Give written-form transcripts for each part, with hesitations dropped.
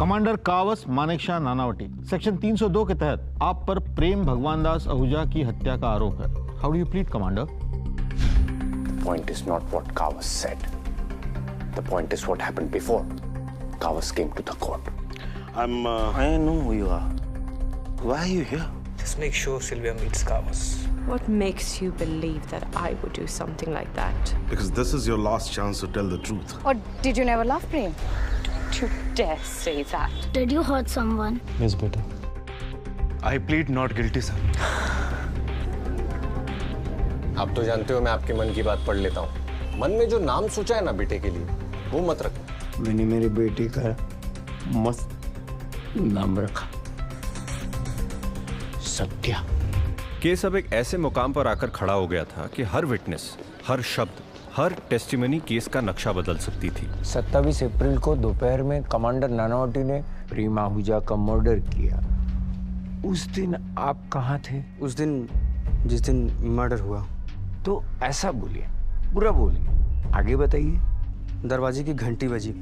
Commander Kavas Manekshaw Nanavati, section 302 के तहत आप पर प्रेम भगवान दास आहूजा की हत्या का आरोप है। How do you plead commander? The point is not what Kawas said. The point is what happened before Kawas came to the court. I know who you are. Why are you here? Just make sure Sylvia meets Kawas. What makes you believe that I would do something like that? Because this is your last chance to tell the truth. Or did you never love Prem? Don't you dare say that. Did you hurt someone? Yes, beta. I plead not guilty, sir. आप तो जानते हो मैं आपके मन की बात पढ़ लेता हूँ। मन में जो नाम सोचा है ना बेटे के लिए, वो मत रखो। मैंने मेरे बेटे का मस्त नाम रखा, सत्या। केस अब एक ऐसे मुकाम पर आकर खड़ा हो गया था कि हर विटनेस, हर शब्द, हर टेस्टिमनी केस का नक्शा बदल सकती थी। 27 अप्रैल को दोपहर में कमांडर नानावटी ने प्रेम आहूजा का मर्डर किया। उस दिन आप कहाँ थे? उस दिन जिस दिन मर्डर हुआ। तो ऐसा बोलिए, पूरा बोलिए, आगे बताइए। दरवाजे की घंटी बजी,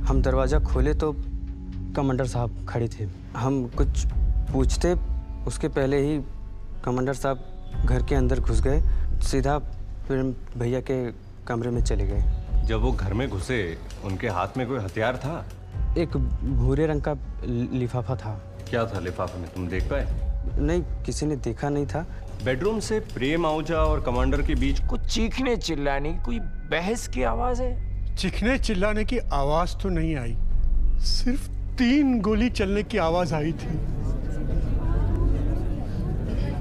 हम दरवाजा खोले तो कमांडर साहब खड़े थे। हम कुछ पूछते उसके पहले ही कमांडर साहब घर के अंदर घुस गए, सीधा फिर भैया के कमरे में चले गए। जब वो घर में घुसे, उनके हाथ में कोई हथियार था? एक भूरे रंग का लिफाफा था। क्या था लिफाफे में, तुम देख पाए? नहीं, किसी ने देखा नहीं था। बेडरूम से प्रेम आहूजा और कमांडर के बीच कुछ चीखने चिल्लाने की, कोई बहस की आवाज है? चीखने चिल्लाने की आवाज तो नहीं आई, सिर्फ 3 गोली चलने की आवाज आई थी।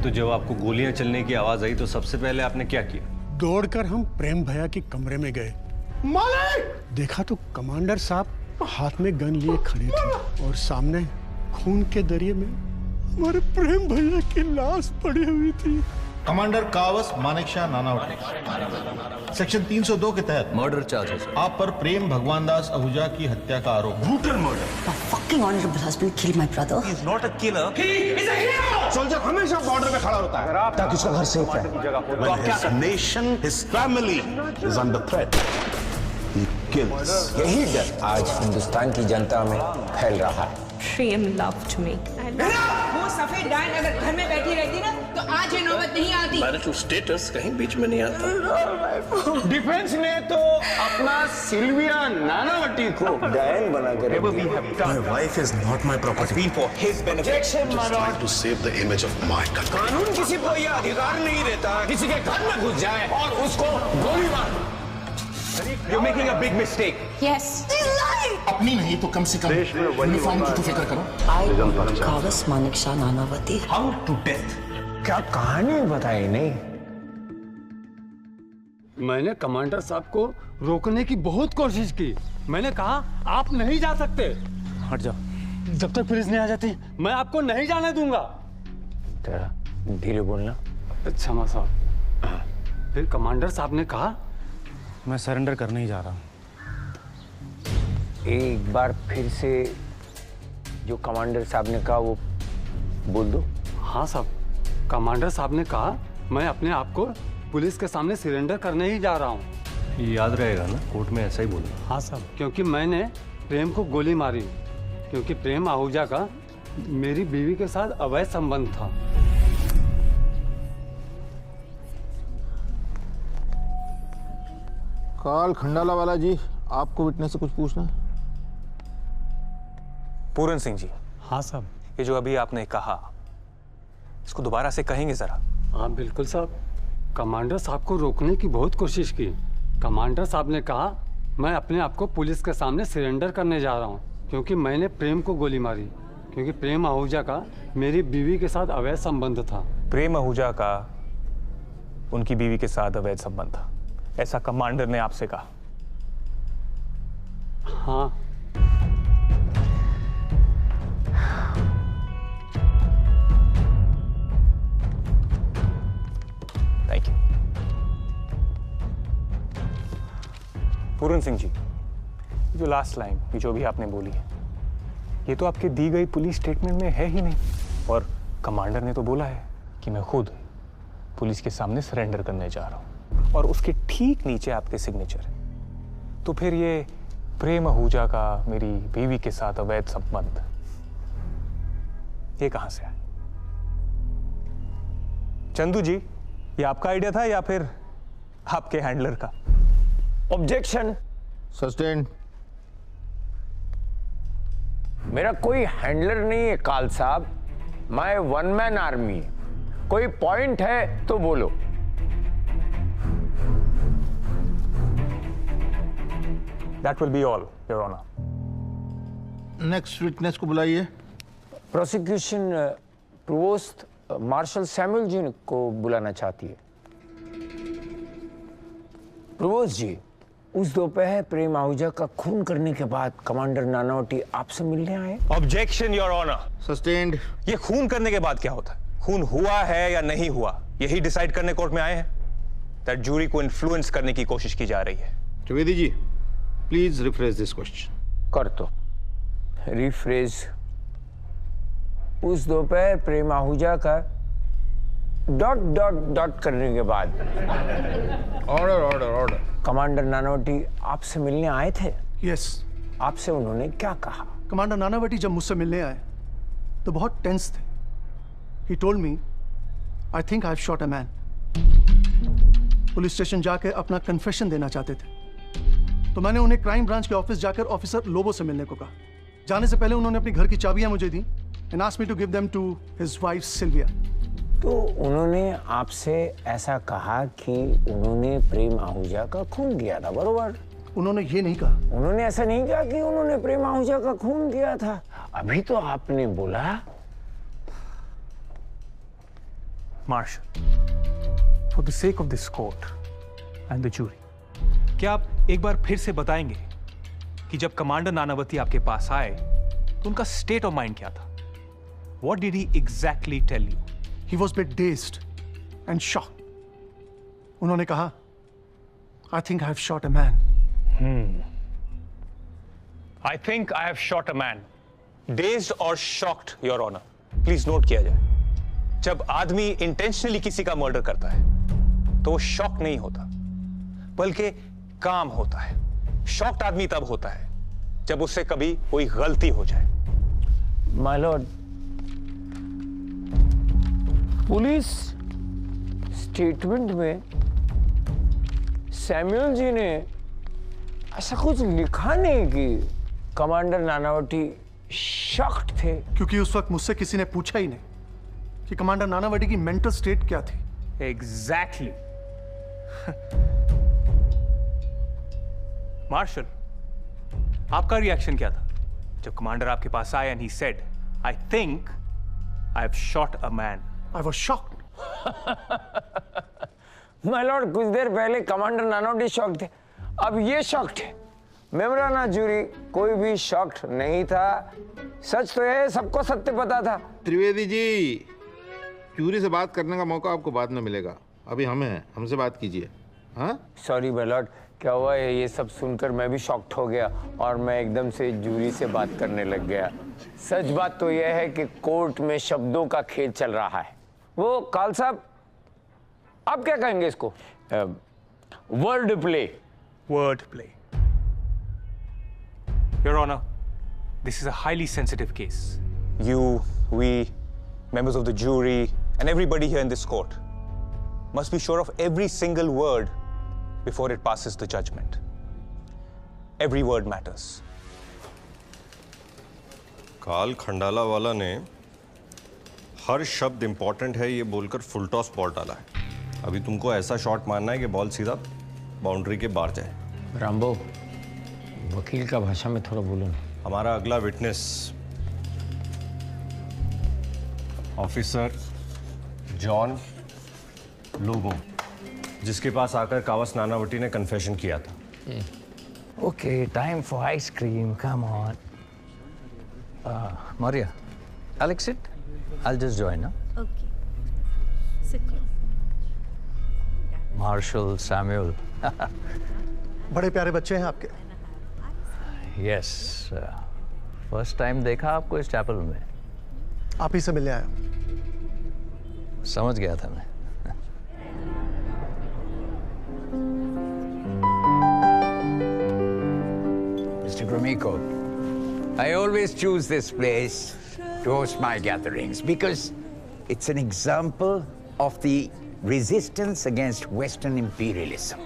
तो जब आपको गोलियां चलने की आवाज आई तो सबसे पहले आपने क्या किया? दौड़कर हम प्रेम भैया के कमरे में गए। मालिक! देखा तो कमांडर साहब हाथ में गन लिए खड़े थे और सामने खून के दरिये में हमारे प्रेम भैया की लाश पड़ी हुई थी। कमांडर कावस मानेकशॉ नानावटी, सेक्शन 302 के तहत मर्डर चार्जेस आप पर प्रेम भगवान दास आहूजा की हत्या का आरोप। Brutal murder. My fucking honorable husband killed my brother. He's not a killer. He is a hero. Soldier हमेशा बॉर्डर पे खड़ा होता है ताकि उसका घर सेफ रहे। When his nation, his family is under threat, he kills. यही डर आज हिंदुस्तान की जनता में फैल रहा है। Prem loved me. वो सफेद डायन अगर घर में बैठी रहती ना तो आज ये नौबत नहीं आती। मैरिटल स्टेटस कहीं बीच में नहीं आता। डिफेंस ने तो अपना सिल्विया नानावटी को डायन बनाकर My wife is not my property. Been for his benefit. Just trying to save the image of my country. कानून किसी को यह अधिकार नहीं देता किसी के घर में घुस जाए और उसको गोली मार। You're making a big mistake. Yes. अपनी नहीं तो कम से कम यूनिफॉर्म की तो फिक्र करो। I, Kawas Manekshaw Nanavati. How to death? क्या कहानी बताई नहीं? मैंने कमांडर साहब को रोकने की बहुत कोशिश की। मैंने कहा आप नहीं जा सकते। हट जाओ, जब तक पुलिस नहीं आ जाती मैं आपको नहीं जाने दूंगा। तेरा धीरे बोलना। अच्छा मां साहब। फिर कमांडर साहब ने कहा मैं सरेंडर करने ही जा रहा हूँ। एक बार फिर से जो कमांडर साहब ने कहा वो बोल दो। हाँ साहब, कमांडर साहब ने कहा मैं अपने आप को पुलिस के सामने सरेंडर करने ही जा रहा हूँ। ये याद रहेगा ना, कोर्ट में ऐसा ही बोलना। हाँ साहब, क्योंकि मैंने प्रेम को गोली मारी, क्योंकि प्रेम आहूजा का मेरी बीवी के साथ अवैध संबंध था। काल खंडाला वाला जी, आपको विटनेस से कुछ पूछना है? पूरन सिंह जी। हाँ साहब। ये जो अभी आपने कहा इसको दोबारा से कहेंगे जरा? हाँ बिल्कुल साहब। कमांडर साहब को रोकने की बहुत कोशिश की। कमांडर साहब ने कहा मैं अपने आप को पुलिस के सामने सरेंडर करने जा रहा हूँ, क्योंकि मैंने प्रेम को गोली मारी, क्योंकि प्रेम आहूजा का मेरी बीवी के साथ अवैध संबंध था। प्रेम आहूजा का उनकी बीवी के साथ अवैध संबंध था, ऐसा कमांडर ने आपसे कहा? हाँ। Thank you. पूरन सिंह जी, जो लास्ट लाइन ये जो भी आपने बोली है, ये तो आपकी दी गई पुलिस स्टेटमेंट में है ही नहीं, और कमांडर ने तो बोला है कि मैं खुद पुलिस के सामने सरेंडर करने जा रहा हूं, और उसके ठीक नीचे आपके सिग्नेचर है। तो फिर ये प्रेम आहूजा का मेरी बीवी के साथ अवैध संबंध, ये कहां से आया? चंदू जी, ये आपका आइडिया था या फिर आपके हैंडलर का? ऑब्जेक्शन। सस्टेन। मेरा कोई हैंडलर नहीं है काल साहब, मैं वन मैन आर्मी। कोई पॉइंट है तो बोलो। That will be all, Your Honor. Next witness को बुलाइए। प्रोसिक्यूशन प्रोवोस्ट मार्शल सैमुअल जी को बुलाना चाहती है। प्रोवोस्ट जी, उस दोपहर प्रेम आहूजा का खून करने के बाद कमांडर नानावटी आपसे मिलने आए। Objection, your honour. सस्टेन्ड। ये खून करने के बाद क्या होता है? खून हुआ है या नहीं हुआ, यही डिसाइड करने कोर्ट में आए हैं। दैट जूरी को इन्फ्लुएंस करने की कोशिश की जा रही है। Trivedi ji, please refresh this question. कर तो रिफ्रेश। उस दोपहर प्रेम आहूजा का ... करने के बाद order order order. Commander Nanavati आपसे मिलने आए थे। यस। आपसे उन्होंने क्या कहा? कमांडर नानावटी जब मुझसे मिलने आए तो बहुत टेंस थे। He told me, I think I've shot a man. Police station जाकर अपना कन्फेशन देना चाहते थे, तो मैंने उन्हें क्राइम ब्रांच के ऑफिस जाकर ऑफिसर लोबो से मिलने को कहा। जाने से पहले उन्होंने अपनी घर की चाबियां मुझे दी and asked me to give them to his wife Sylvia. तो उन्होंने आपसे ऐसा कहा कि उन्होंने प्रेम आहूजा का खून किया था, बरोबर? उन्होंने ये नहीं कहा। उन्होंने ऐसा नहीं कहा कि उन्होंने प्रेम आहूजा का खून किया था। अभी तो आपने बोला। Marshal, for the sake of this court and the jury, क्या आप एक बार फिर से बताएंगे कि जब कमांडर नानावती आपके पास आए तो उनका स्टेट ऑफ माइंड क्या था? What did he exactly tell you? He was a bit dazed and shocked. उन्होंने कहा, I think I have shot a man. I think I have shot a man. Dazed or shocked, Your Honor. Please note किया जाए, जब आदमी intentionally किसी का murder करता है तो वो शॉक नहीं होता, बल्कि काम होता है। शॉक्ड आदमी तब होता है जब उससे कभी कोई गलती हो जाए। माय लॉर्ड, पुलिस स्टेटमेंट में सैमुअल जी ने ऐसा कुछ लिखा नहीं कि कमांडर नानावटी शॉक्ड थे। क्योंकि उस वक्त मुझसे किसी ने पूछा ही नहीं कि कमांडर नानावटी की मेंटल स्टेट क्या थी। एग्जैक्टली। मार्शल, आपका रिएक्शन क्या था जब कमांडर आपके पास आया and he said, I think I have shot a man? I was shocked. My Lord, कुछ देर पहले कमांडर नानावटी शॉक्ड थे, अब ये शॉक्ड है। मेमराना जूरी, कोई भी शॉक्ड नहीं था। सच तो है, सबको सत्य पता था। त्रिवेदी जी, जूरी से बात करने का मौका आपको बाद में मिलेगा, अभी हमें है, हमसे बात कीजिए। हाँ, सॉरी माय लॉर्ड, क्या हुआ है ये सब सुनकर मैं भी शॉक्ड हो गया और मैं एकदम से जूरी से बात करने लग गया। सच बात तो यह है कि कोर्ट में शब्दों का खेल चल रहा है। वो काल साहब, आप क्या कहेंगे इसको? Word play. Word play. Your honour, this is a highly sensitive case. You, we, members of the jury, and everybody here in this court must be sure of every single word before it passes the judgment. Every word matters. काल खंडाला वाला ने हर शब्द important है ये बोलकर full toss ball डाला है। अभी तुमको ऐसा शॉट मारना है कि बॉल सीधा बाउंड्री के बाहर जाए। रामबो, वकील का भाषा में थोड़ा बोलो ना। हमारा अगला विटनेस ऑफिसर जॉन लोबो, जिसके पास आकर कावस नानावटी ने कन्फेशन किया था। Okay, time for ice cream. Come on. Maria, Alex, sit. I'll just join, huh? Okay. Sit here. Marshal, Samuel. बड़े प्यारे बच्चे हैं आपके। Yes. First time देखा आपको इस चैपल में। आप ही से मिलने आया। समझ गया था मैं। Mr. Gromyko. I always choose this place to host my gatherings because it's an example of the resistance against Western imperialism.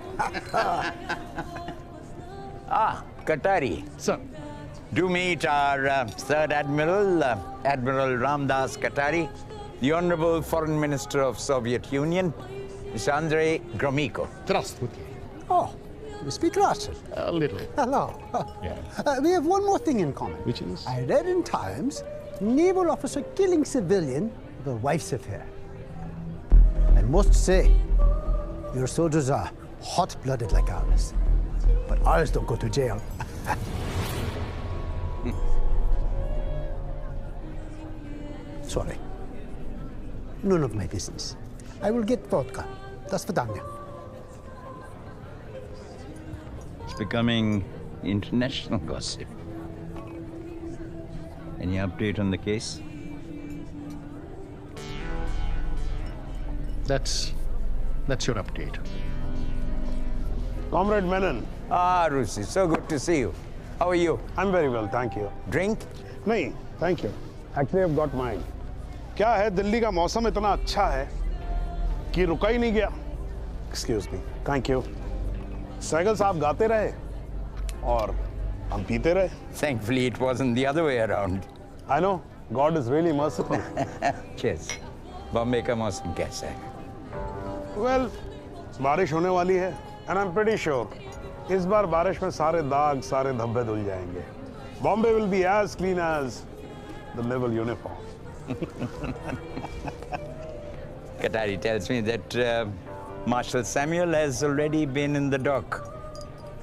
Katari. Sir. Do meet our Third Admiral, Admiral Ramdas Katari, the Honorable Foreign Minister of Soviet Union, Mr. Andrei Gromyko. Здравствуйте. Oh, you speak Russian? A little. Hello. Yeah. We have one more thing in common. Which is? I read in Times, naval officer killing civilian with a wife's affair. I must say, your soldiers are hot-blooded like ours. But ours don't go to jail. Sorry. None of my business. I will get vodka. До свидания. It's becoming international gossip. Any update on the case? That's your update. Comrade Menon. Rusi, so good to see you. How are you? I'm very well, thank you. Drink? नहीं, thank you. Actually, I've got mine. क्या है, दिल्ली का मौसम इतना अच्छा है कि रुका ही नहीं गया. Excuse me. Thank you. Sehgal साहब गाते रहे और हम पीते रहे. Thankfully, it wasn't the other way around. I know. God is really merciful. Cheers. Bombay का मौसम कैसा है? Well, बारिश होने वाली है, and I'm pretty sure इस बार बारिश में सारे दाग, सारे धब्बे धुल जाएंगे. Bombay will be as clean as the naval uniform. Katari tells me that Marshal Samuel has already been in the dock.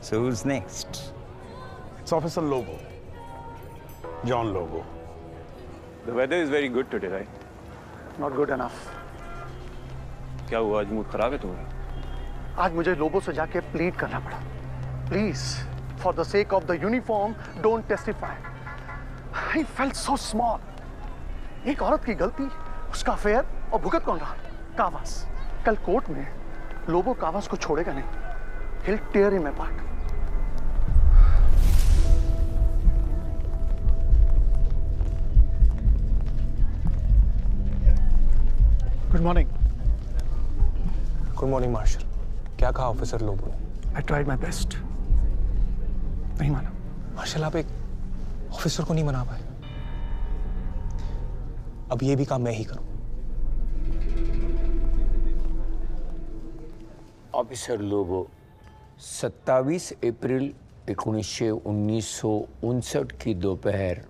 So who's next? It's Officer Lobo. John Lobo. The weather is very good today, right? Not good enough. क्या हुआ, आज mood खराब है तुम्हारा? आज मुझे लोबो से जाके प्लीड करना पड़ा. Please, for the sake of the uniform, don't testify. I felt so small. एक औरत की गलती, उसका अफेयर और भुगत कौन रहा? कावास. कल कोर्ट में लोबो कावास को छोड़ेगा नहीं. He'll tear him apart. Good morning. Good morning marshal. क्या कहा ऑफिसर लोबो ने? I tried my best. नहीं माना. मार्शल, आप एक ऑफिसर को नहीं मना पाए. अब ये भी काम मैं ही करूं. ऑफिसर लोबो, 27 अप्रैल 1959 की दोपहर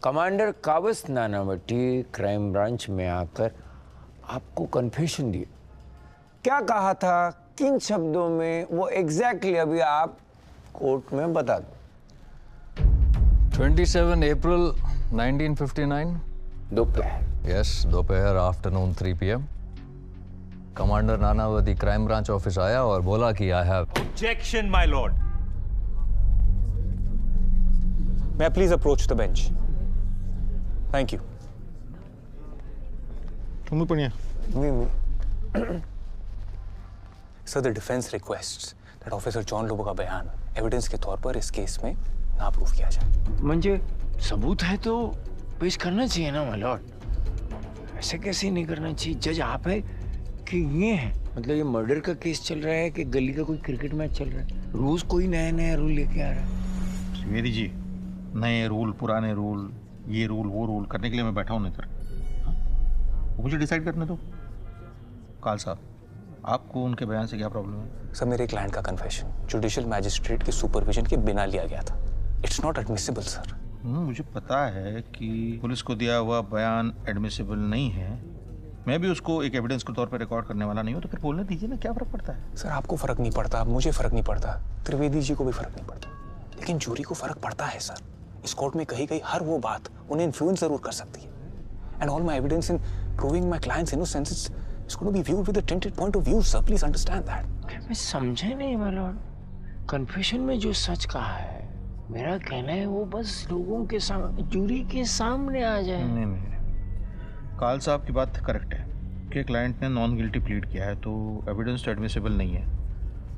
commander Kavas Nanavati crime branch में आकर आपको कन्फेशन दिए. क्या कहा था, किन शब्दों में, वो एग्जैक्टली अभी आप कोर्ट में बता दो. 27 April 1959. दोपहर. Yes, दोपहर afternoon 3 PM. Commander Nanavati crime branch office आया और बोला कि I have objection my lord. मैं please approach the bench. Thank you. तुम पढ़िए. Sir, the defense requests that Officer John Lobo का बयान एविडेंस के तौर पर इस केस में ना प्रूव किया जाए. मुझे सबूत है तो पेश करना चाहिए ना माय लॉर्ड. ऐसे कैसे नहीं करना चाहिए. जज आप है कि ये है, मतलब ये मर्डर का केस चल रहा है कि गली का कोई क्रिकेट मैच चल रहा है. रोज कोई नया नया रूल लेके आ रहा है. त्रिवेदी जी, नए रूल, पुराने रूल, ये रूल, वो रूल करने के लिए मैं बैठा हूँ इधर. मुझे डिसाइड करने दो. काल साहब, आपको उनके बयान से क्या प्रॉब्लम है? सर, मेरे क्लाइंट का कन्फेशन जुडिशियल मैजिस्ट्रेट के सुपरविजन के बिना लिया गया था. It's not admissible sir. मुझे पता है कि पुलिस को दिया हुआ बयान एडमिसिबल नहीं है. मैं भी उसको एक एविडेंस के तौर पर रिकॉर्ड करने वाला नहीं हूँ, तो फिर बोलने दीजिए ना, क्या फर्क पड़ता है? सर, आपको फर्क नहीं पड़ता, मुझे फर्क नहीं पड़ता, त्रिवेदी जी को भी फर्क नहीं पड़ता, लेकिन जूरी को फर्क पड़ता है सर. इस कोर्ट में कही गई हर वो बात उन्हें इन्फ्लुएंस जरूर कर सकती है. And all my evidence in proving my client's innocence is going to be viewed with a tinted point of view. Sir, please understand that. मैं समझे नहीं माय लॉर्ड. कन्फेशन में जो सच कहा है, मेरा कहना है वो बस लोगों के सामने, जूरी के सामने आ जाए. नहीं, काल साहब की बात करेक्ट है कि क्लाइंट ने नॉन गिल्टी प्लीड किया है, तो एविडेंस तो एडमिसिबल नहीं है.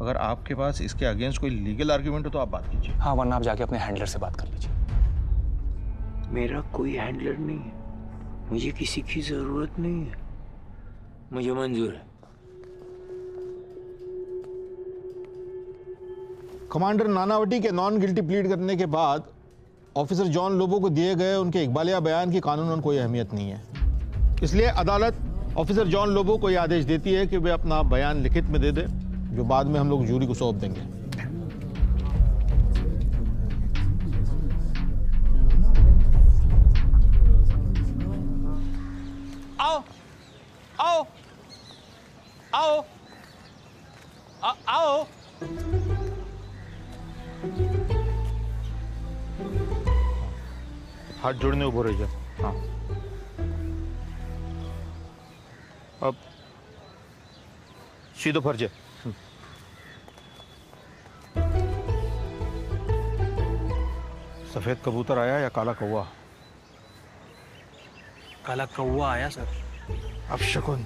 अगर आपके पास इसके अगेंस्ट कोई लीगल आर्ग्यूमेंट हो तो आप बात कीजिए। हाँ, वरना आप जाके अपने हैंडलर से बात कर लीजिए। मेरा कोई हैंडलर नहीं है, मुझे किसी की जरूरत नहीं है, मुझे मंजूर है। कमांडर नानावती के नॉन गिल्टी प्लीड करने के बाद ऑफिसर जॉन लोबो को दिए गए उनके इकबालिया बयान की कानूनन कोई अहमियत नहीं है। इसलिए अदालत ऑफिसर जॉन लोबो को यह आदेश देती है कि वे अपना बयान लिखित में दे दे, जो बाद में हम लोग जूरी को सौंप देंगे। आओ आओ आओ आओ। हाथ जोड़ने उभो रह जा। हाँ, अब सीधो फर्ज है। सफेद कबूतर आया या काला कौवा? काला कौवा आया सर। अब शकुन।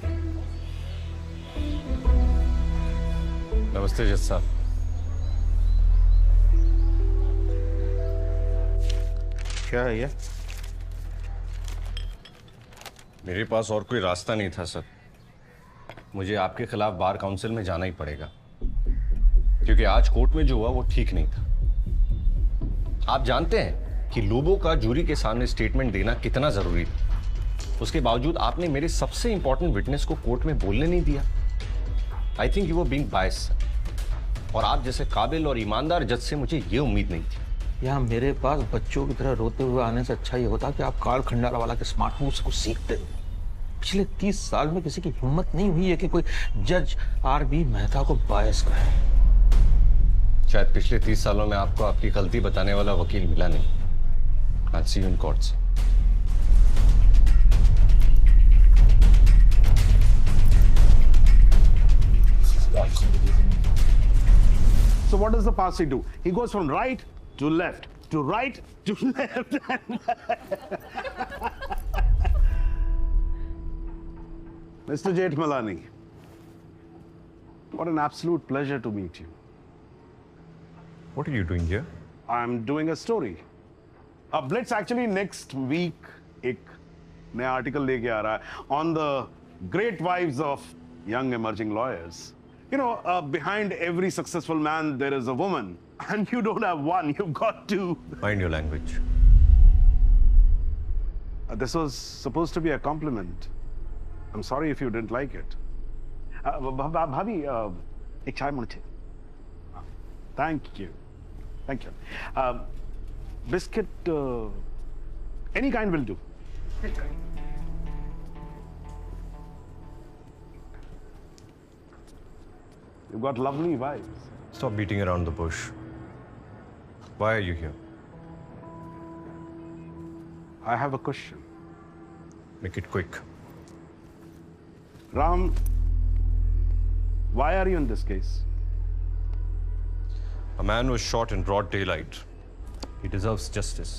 नमस्ते जज साहब। क्या है ये? मेरे पास और कोई रास्ता नहीं था सर, मुझे आपके खिलाफ बार काउंसिल में जाना ही पड़ेगा, क्योंकि आज कोर्ट में जो हुआ वो ठीक नहीं था। आप जानते हैं कि लोबो का जूरी के सामने स्टेटमेंट देना कितना जरूरी था। उसके बावजूद आपने मेरे सबसे इंपॉर्टेंट विटनेस को कोर्ट में बोलने नहीं दिया। I think you are being biased, और आप जैसे काबिल और ईमानदार जज से मुझे ये उम्मीद नहीं थी। यहाँ मेरे पास बच्चों की तरह रोते हुए आने से अच्छा ये होता कि आप कार्ल खंडाला वाला के स्मार्ट मूव्स को सीखते। पिछले 30 साल में किसी की हिम्मत नहीं हुई है कि कोई जज आर.बी. मेहता को बायस करे। शायद पिछले 30 सालों में आपको आपकी गलती बताने वाला वकील मिला नहीं। I'll see you in court. So what does the Parsi do? He goes from right to left, to right to left. Mr. Jethmalani, what an absolute pleasure to meet you. What are you doing here? I'm doing a story. Blitz actually next week एक नया article लेके आ रहा है on the great wives of young emerging lawyers. You know, behind every successful man there is a woman, and you don't have one. You've got two. Mind your language. This was supposed to be a compliment. I'm sorry if you didn't like it. Bhabi, एक चाय मुझे. Thank you. Thank you. Biscuit, any kind will do. You've got lovely vibes. Stop beating around the bush. Why are you here? I have a question. Make it quick. Ram, why are you in this case? A man was shot in broad daylight. He deserves justice.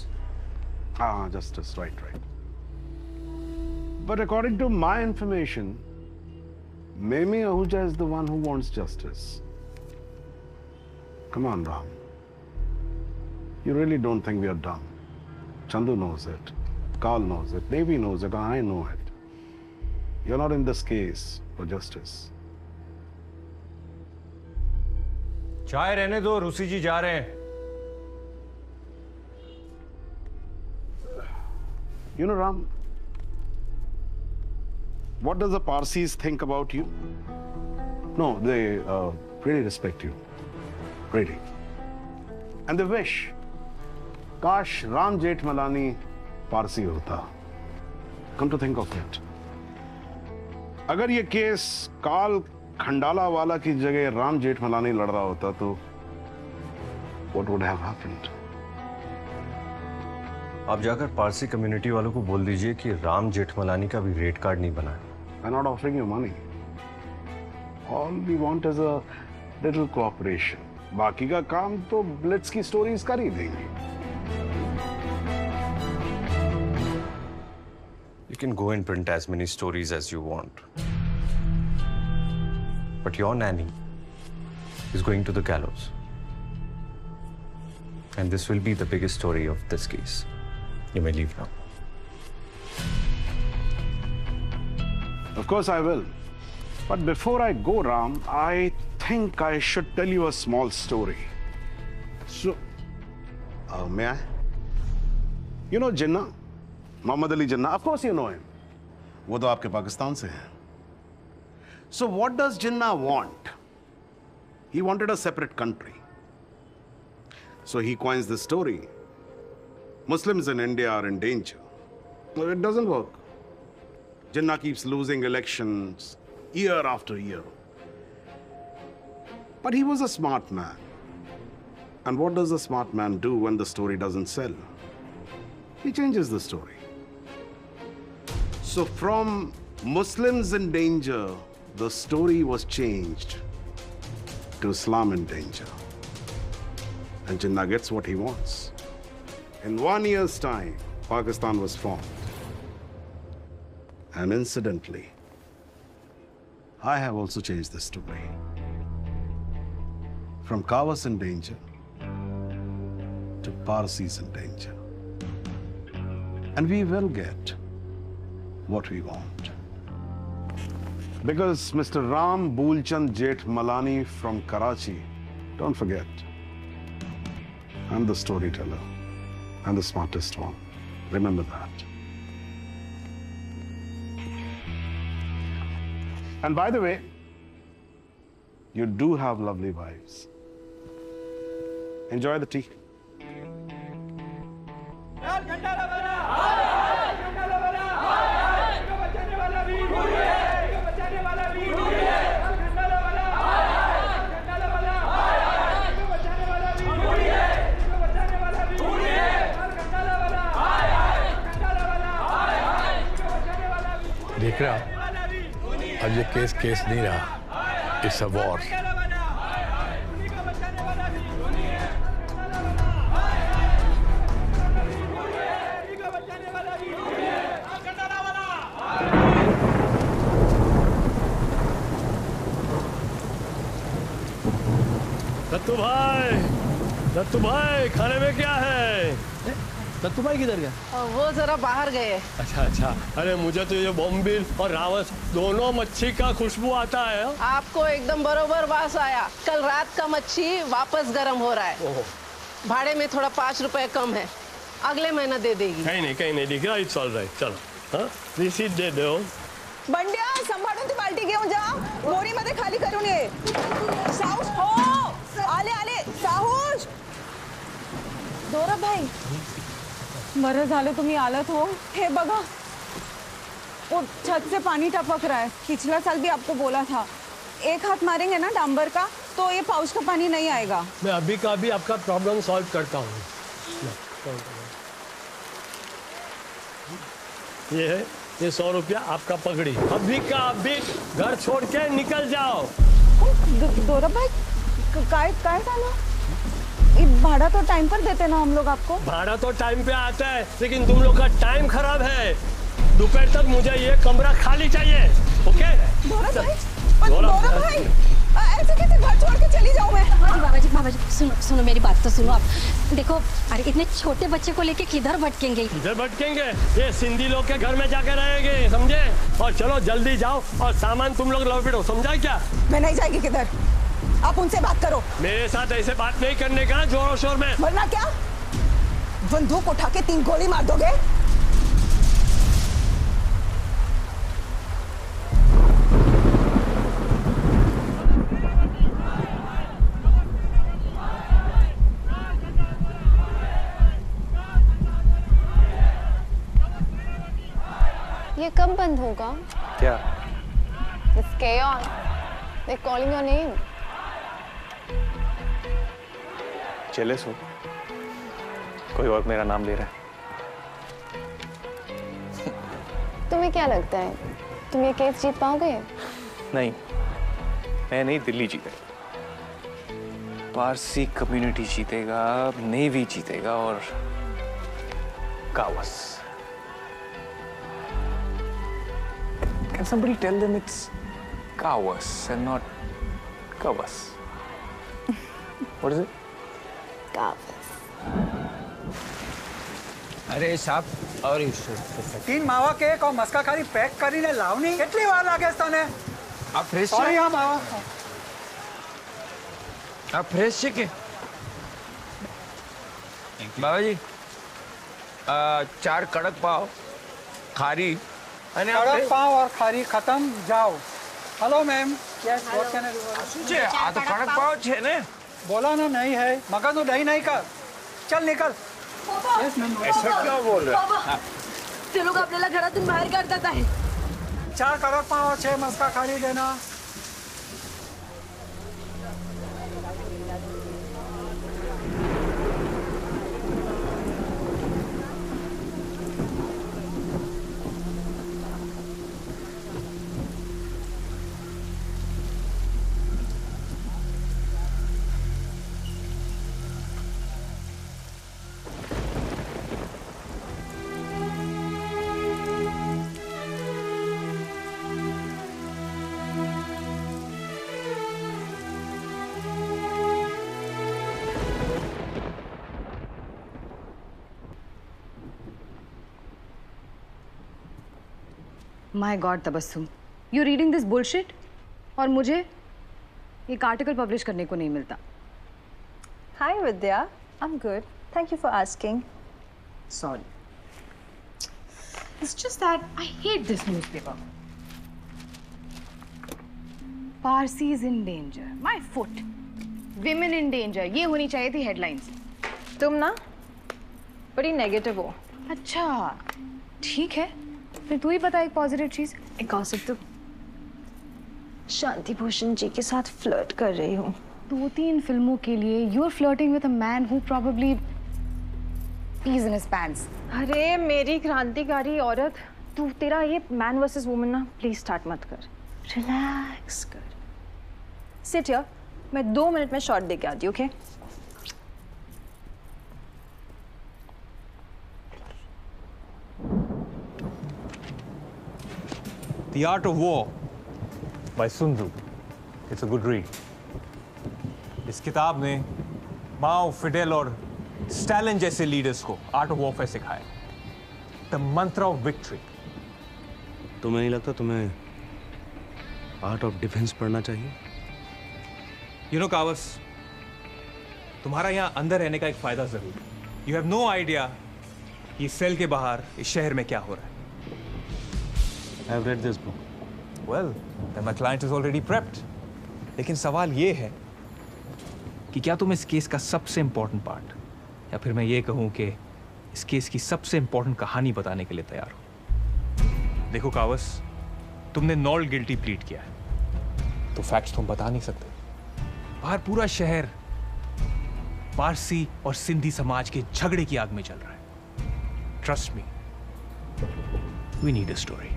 Ah, justice, right. But according to my information, Memi Ahuja is the one who wants justice. Come on, Ram. You really don't think we are dumb. Chandu knows it. Carl knows it. Devi knows it. I know it. You're not in this case for justice. चाय रहने दो, रूसी जी जा रहे हैं। You know, Ram, what does the Parsis think about you? No, they really respect you. Really. And they wish, Kash Ram Jethmalani Parsi hota. Come to think of it. अगर ये case काल खंडाला वाला की जगह राम जेठमलानी लड़ रहा होता तो what would have happened? आप जाकर पारसी कम्युनिटी वालों को बोल दीजिए कि राम जेठमलानी का भी रेट कार्ड नहीं बना है। I'm not offering you money. All we want is a little cooperation. बाकी का काम तो ब्लिट्स की स्टोरीज कर ही देंगे। You can go and print as many stories as you want. But your nanny He's going to the gallows. And this will be the biggest story of this case. You may leave now. Of course I will. But before I go, Ram, I think I should tell you a small story. So, may I? You know Jinnah? Muhammad Ali Jinnah? Of course you know him. वो तो आपके पाकिस्तान से हैं. So what does Jinnah want? He wanted a separate country. So he coins this story. Muslims in India are in danger. Well, it doesn't work. Jinnah keeps losing elections year after year. But he was a smart man. And what does a smart man do when the story doesn't sell? He changes the story. So from Muslims in danger, the story was changed to Islam in danger. And Jinnah gets what he wants. In 1 year's time, Pakistan was formed. And incidentally, I have also changed the story. From Kawas in danger to Parsis in danger. And we will get what we want. Because Mr. Ram Bulchand Jeth Malani from Karachi, don't forget, I'm the storyteller. I'm the smartest one. Remember that. And by the way, you do have lovely wives. Enjoy the tea. देख रहा, अब ये case नहीं रहा, it's a war. Dattu भाई, खाने में क्या है? दत्तू भाई किधर गया? वो जरा बाहर गए. अच्छा. अरे मुझे तो ये बॉम्बिल और रावस दोनों मच्छी का खुशबू आता है. आपको एकदम बरोबर वास आया. कल रात का मच्छी वापस गर्म हो रहा है. भाड़े में थोड़ा 5 रुपए कम है. अगले महीना दे देगी. कहीं नहीं दिख रहा. It's all right. चलो रिसीट दे दो. बंड्या सांभाळून ती बाल्टी घेऊन जा. बोरीमध्ये खाली करून ये. साऊस हो आले साहूस. गौरव भाई, बरं झालं तुम्ही आलत हो. हे बघा, वो छत से पानी टपक रहा है. पिछला साल भी आपको बोला था, एक हाथ मारेंगे ना डांबर का तो ये पाउच का पानी नहीं आएगा. मैं अभी का अभी आपका प्रॉब्लम सॉल्व करता हूँ. ये है, ये 100 रुपया आपका पगड़ी. अभी का अभी घर छोड़ के निकल जाओ. गौरव भाई, काय झालं? भाड़ा तो टाइम पर देते ना हम लोग आपको. भाड़ा तो टाइम पे आता है, लेकिन तुम लोग का टाइम खराब है. दोपहर तक मुझे ये कमरा खाली चाहिए. ओके? गौरव भाई, ऐसे कैसे घर छोड़ के चली जाऊं मैं? बाबा जी, सुनो मेरी बात तो सुनो आप. देखो, अरे इतने छोटे बच्चे को लेके किधर भटकेंगे? ये सिंधी लोग के घर में जाके रहेंगे, समझे? और चलो जल्दी जाओ और सामान तुम लोग लपेटो. समझा क्या? मैं नहीं जाएगी किधर. आप उनसे बात करो. मेरे साथ ऐसे बात नहीं करने का जोरों शोर में. वरना क्या, बंदूक उठा के 3 गोली मार दोगे? ये कब बंद होगा? क्या? It's chaos. They're calling your name. Jealous हो? कोई और मेरा नाम ले रहा है. तुम्हें क्या लगता है, तुम ये केस जीत पाओगे? नहीं, मैं नहीं, दिल्ली जीतेगा. पारसी कम्युनिटी जीतेगा, नेवी जीतेगा और Kavas. Can somebody tell them it's Kawas and not Kawas? What is it? अरे साहब और 3 मावा केक और मस्का खारी पैक કરીને લાવની કેટલી વાર લાગે છે તને આ ફ્રેશ સોરી હા માવા આ ફ્રેશ છે કે બાબાજી 4 કડક પાવ ખારી અને કડક પાવ और ખારી ખતમ જાઓ hello ma'am yes what can I do શું છે આ તો કડક પાવ છે ને बोला ना नहीं है मगर तो दही नहीं कर चल निकल यस मैम ऐसा क्यों बोल रहे हैं ते लोग आपल्याला घरातून बाहेर काढतात आहे 4 कड़क पाव 6 मस्का खारी देना my God Tabassum, you reading this bullshit और मुझे एक आर्टिकल पब्लिश करने को नहीं मिलता. Hi Vidya, I'm good. Thank you for asking. Sorry. It's just that I hate this newspaper. Parsis in danger. My foot. Women in danger. ये होनी चाहिए थी headlines. तुम ना बड़ी नेगेटिव हो. अच्छा, ठीक है. फिर तू ही बता एक पॉजिटिव चीज. एक गॉसिप तो शांति भूषण जी के साथ फ्लर्ट कर रही हूँ. 2-3 फिल्मों के लिए you are flirting with a man who probably pees in his pants. अरे मेरी क्रांतिकारी औरत, तू तेरा ये मैन वर्सेस वुमन ना प्लीज स्टार्ट मत कर. रिलैक्स कर. सिट हियर, मैं 2 मिनट में शॉट दे के आती हूँ. Okay? The Art of War by Sun Tzu. It's a good read. इस किताब ने माओ, फिडेल और स्टालिन जैसे लीडर्स को आर्ट ऑफ वॉरफेयर सिखाया. द मंत्र ऑफ विक्ट्री. तुम्हें नहीं लगता तुम्हें आर्ट ऑफ डिफेंस पढ़ना चाहिए? यू नो कावस, तुम्हारा यहाँ अंदर रहने का एक फायदा जरूर है. यू हैव नो आइडिया ये सेल के बाहर इस शहर में क्या हो रहा है. I have read this book. Well, then my client is already prepped. लेकिन सवाल ये है कि क्या तुम इस केस का सबसे इंपॉर्टेंट पार्ट, या फिर मैं ये कहूं कि इस केस की सबसे इंपॉर्टेंट कहानी बताने के लिए तैयार हो. देखो कावस, तुमने नॉट गिल्टी प्लीड किया है, तो फैक्ट्स तुम बता नहीं सकते. बाहर पूरा शहर पारसी और सिंधी समाज के झगड़े की आग में चल रहा है. Trust me, we need a story.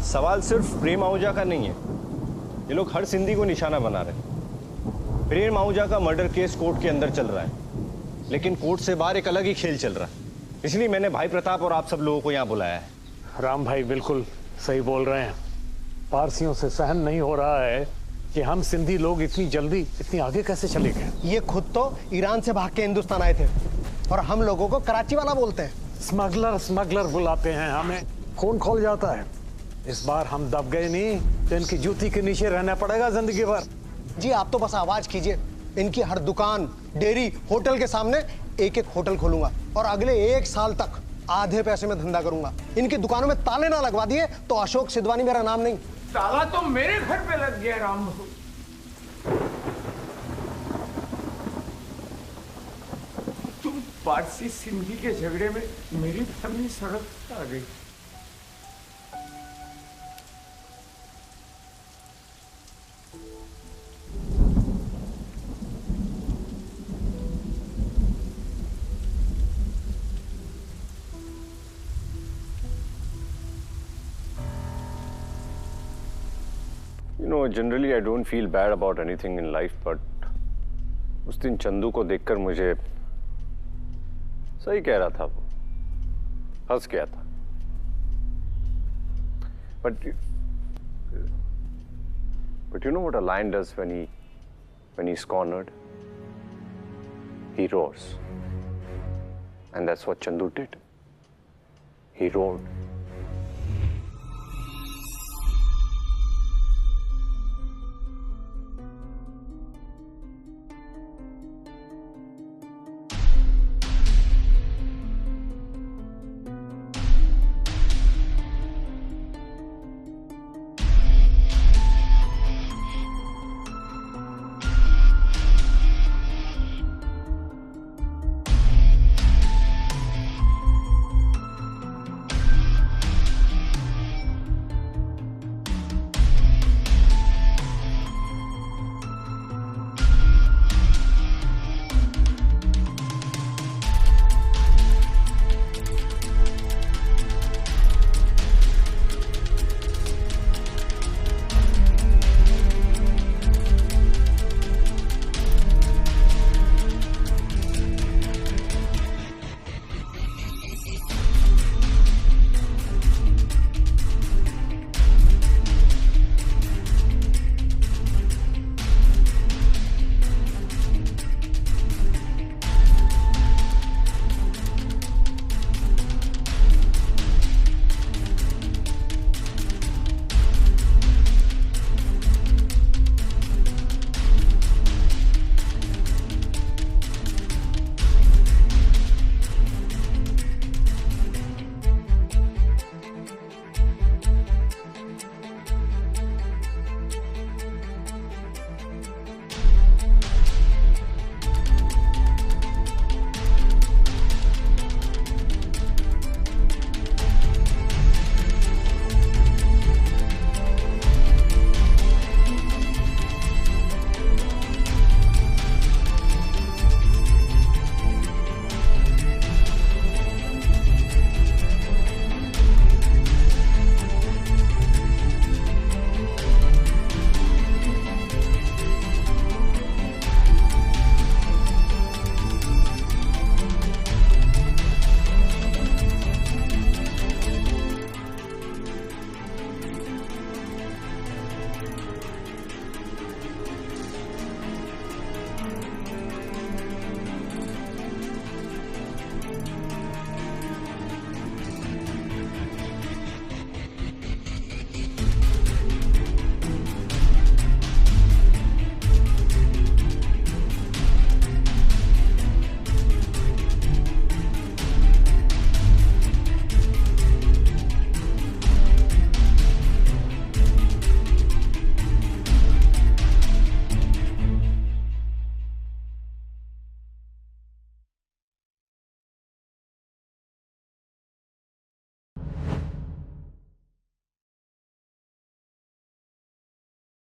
सवाल सिर्फ प्रेम आहूजा का नहीं है. ये लोग हर सिंधी को निशाना बना रहे हैं. प्रेम आहूजा का मर्डर केस कोर्ट के अंदर चल रहा है, लेकिन कोर्ट से बाहर एक अलग ही खेल चल रहा है. इसलिए मैंने भाई प्रताप और आप सब लोगों को यहाँ बुलाया है. राम भाई बिल्कुल सही बोल रहे हैं. पारसियों से सहन नहीं हो रहा है कि हम सिंधी लोग इतनी जल्दी इतनी आगे कैसे चले गए. ये खुद तो ईरान से भाग के हिंदुस्तान आए थे और हम लोगों को कराची वाला बोलते हैं. स्मगलर स्मगलर बुलाते हैं हमें. खून खोल जाता है. इस बार हम दब गए नहीं तो इनकी जूती के नीचे रहना पड़ेगा जिंदगी भर. जी आप तो बस आवाज कीजिए. इनकी हर दुकान, डेयरी, होटल के सामने एक एक होटल खोलूंगा और अगले 1 साल तक आधे पैसे में धंधा करूंगा. इनकी दुकानों में ताले ना लगवा दिए तो अशोक सिद्धवानी मेरा नाम नहीं. ताला तो मेरे घर पे लग गया राम. तुम पारसी सिंधी के झगड़े में मेरी फैमिली सड़क आ गई. You know, generally I don't feel bad about anything in life, but उस दिन चंदू को देखकर मुझे सही कह रहा था, वो हंस गया था. But you know what a lion does when he's cornered? He roars. And that's what Chandu did. He roared.